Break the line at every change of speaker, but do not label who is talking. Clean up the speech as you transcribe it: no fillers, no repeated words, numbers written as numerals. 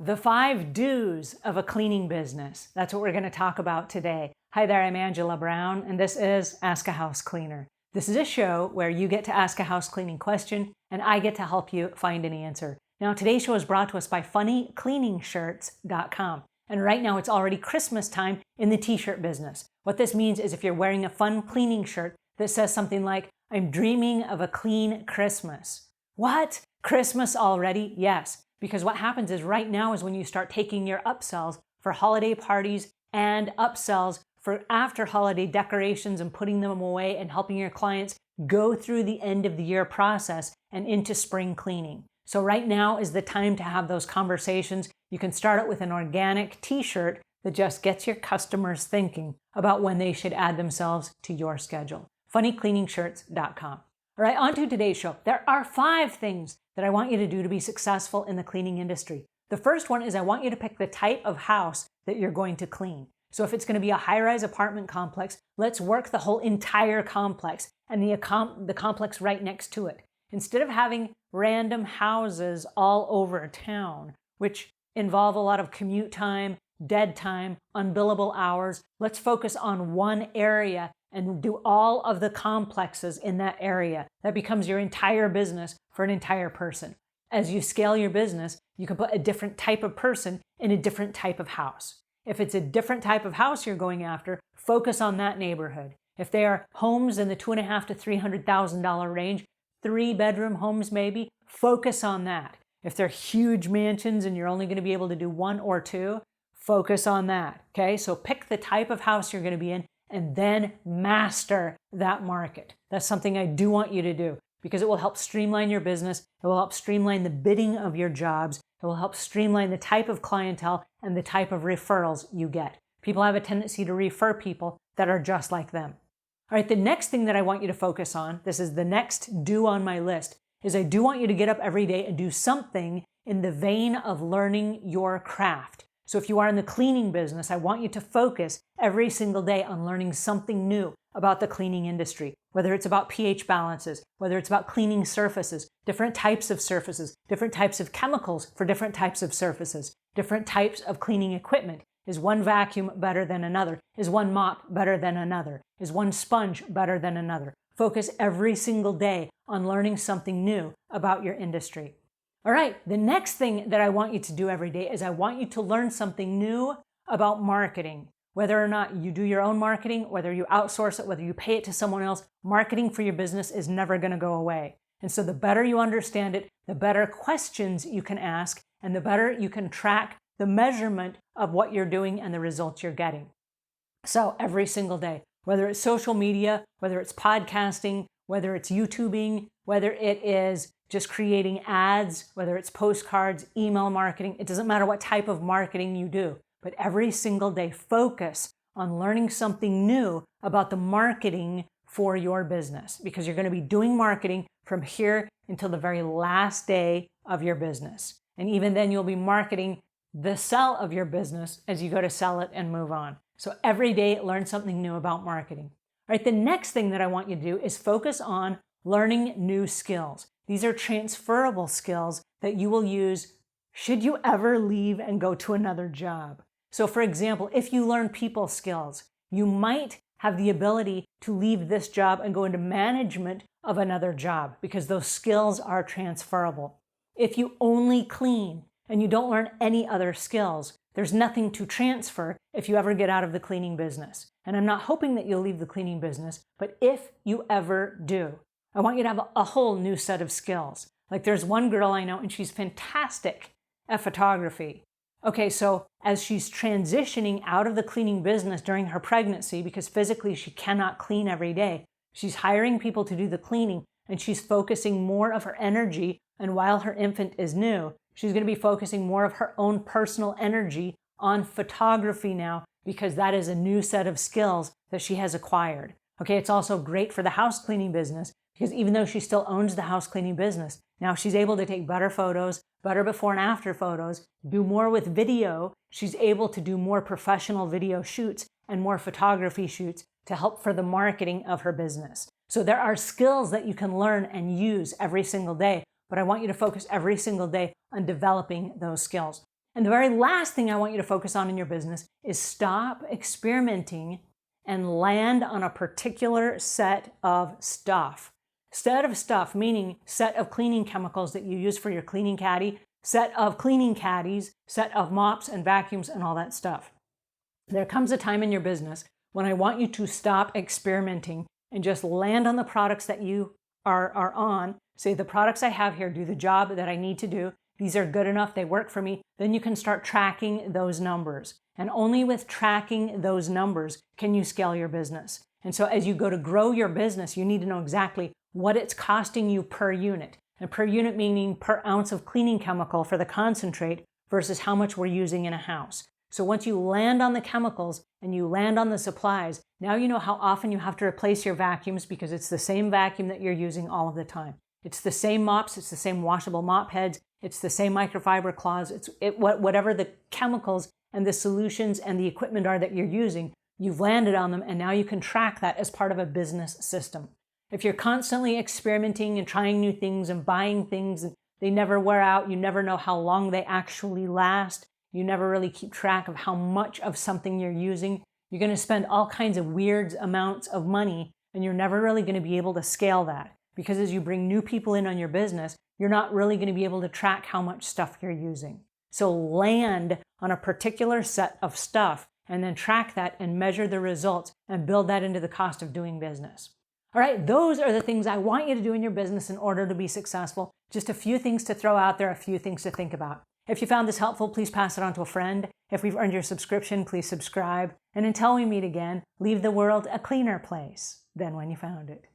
The 5 do's of a cleaning business. That's what we're going to talk about today. Hi there, I'm Angela Brown, and this is Ask a House Cleaner. This is a show where you get to ask a house cleaning question, and I get to help you find an answer. Now, today's show is brought to us by funnycleaningshirts.com. And right now, it's already Christmas time in the t-shirt business. What this means is if you're wearing a fun cleaning shirt that says something like, "I'm dreaming of a clean Christmas." What? Christmas already? Yes. Because what happens is right now is when you start taking your upsells for holiday parties and upsells for after holiday decorations and putting them away and helping your clients go through the end of the year process and into spring cleaning. So right now is the time to have those conversations. You can start it with an organic t-shirt that just gets your customers thinking about when they should add themselves to your schedule. funnycleaningshirts.com. All right, on to today's show. There are 5 things that I want you to do to be successful in the cleaning industry. The first one is I want you to pick the type of house that you're going to clean. So if it's going to be a high-rise apartment complex, let's work the whole entire complex and the complex right next to it. Instead of having random houses all over town, which involve a lot of commute time, dead time, unbillable hours, let's focus on one area and do all of the complexes in that area. That becomes your entire business for an entire person. As you scale your business, you can put a different type of person in a different type of house. If it's a different type of house you're going after, focus on that neighborhood. If they are homes in the $250,000 to $300,000 range, 3-bedroom homes maybe, focus on that. If they're huge mansions and you're only going to be able to do 1 or 2, focus on that. Okay, so pick the type of house you're going to be in and then master that market. That's something I do want you to do because it will help streamline your business. It will help streamline the bidding of your jobs. It will help streamline the type of clientele and the type of referrals you get. People have a tendency to refer people that are just like them. All right, the next thing that I want you to focus on, this is the next do on my list, is I do want you to get up every day and do something in the vein of learning your craft. So if you are in the cleaning business, I want you to focus every single day on learning something new about the cleaning industry, whether it's about pH balances, whether it's about cleaning surfaces, different types of surfaces, different types of chemicals for different types of surfaces, different types of cleaning equipment. Is one vacuum better than another? Is one mop better than another? Is one sponge better than another? Focus every single day on learning something new about your industry. All right, the next thing that I want you to do every day is I want you to learn something new about marketing. Whether or not you do your own marketing, whether you outsource it, whether you pay it to someone else, marketing for your business is never going to go away. And so the better you understand it, the better questions you can ask, and the better you can track the measurement of what you're doing and the results you're getting. So every single day, whether it's social media, whether it's podcasting, whether it's YouTubing, whether it is just creating ads, whether it's postcards, email marketing, it doesn't matter what type of marketing you do, but every single day focus on learning something new about the marketing for your business because you're going to be doing marketing from here until the very last day of your business. And even then you'll be marketing the sell of your business as you go to sell it and move on. So every day learn something new about marketing. All right, the next thing that I want you to do is focus on learning new skills. These are transferable skills that you will use should you ever leave and go to another job. So for example, if you learn people skills, you might have the ability to leave this job and go into management of another job because those skills are transferable. If you only clean and you don't learn any other skills, there's nothing to transfer if you ever get out of the cleaning business. And I'm not hoping that you'll leave the cleaning business, but if you ever do, I want you to have a whole new set of skills. Like there's one girl I know and she's fantastic at photography. Okay, so as she's transitioning out of the cleaning business during her pregnancy, because physically she cannot clean every day, she's hiring people to do the cleaning and she's focusing more of her energy. And while her infant is new, she's going to be focusing more of her own personal energy on photography now because that is a new set of skills that she has acquired. Okay, it's also great for the house cleaning business because even though she still owns the house cleaning business, now she's able to take better photos, better before and after photos, do more with video. She's able to do more professional video shoots and more photography shoots to help for the marketing of her business. So there are skills that you can learn and use every single day, but I want you to focus every single day on developing those skills. And the very last thing I want you to focus on in your business is stop experimenting and land on a particular set of stuff. Set of stuff, meaning set of cleaning chemicals that you use for your cleaning caddy, set of cleaning caddies, set of mops and vacuums and all that stuff. There comes a time in your business when I want you to stop experimenting and just land on the products that you are on. Say, the products I have here do the job that I need to do. These are good enough, they work for me. Then you can start tracking those numbers. And only with tracking those numbers can you scale your business. And so as you go to grow your business, you need to know exactly what it's costing you per unit. And per unit meaning per ounce of cleaning chemical for the concentrate versus how much we're using in a house. So once you land on the chemicals and you land on the supplies, now you know how often you have to replace your vacuums because it's the same vacuum that you're using all of the time. It's the same mops, it's the same washable mop heads, it's the same microfiber cloths, whatever the chemicals and the solutions and the equipment are that you're using, you've landed on them and now you can track that as part of a business system. If you're constantly experimenting and trying new things and buying things and they never wear out, you never know how long they actually last, you never really keep track of how much of something you're using, you're going to spend all kinds of weird amounts of money and you're never really going to be able to scale that. Because as you bring new people in on your business, you're not really going to be able to track how much stuff you're using. So land on a particular set of stuff and then track that and measure the results and build that into the cost of doing business. All right, those are the things I want you to do in your business in order to be successful. Just a few things to throw out there, a few things to think about. If you found this helpful, please pass it on to a friend. If we've earned your subscription, please subscribe. And until we meet again, leave the world a cleaner place than when you found it.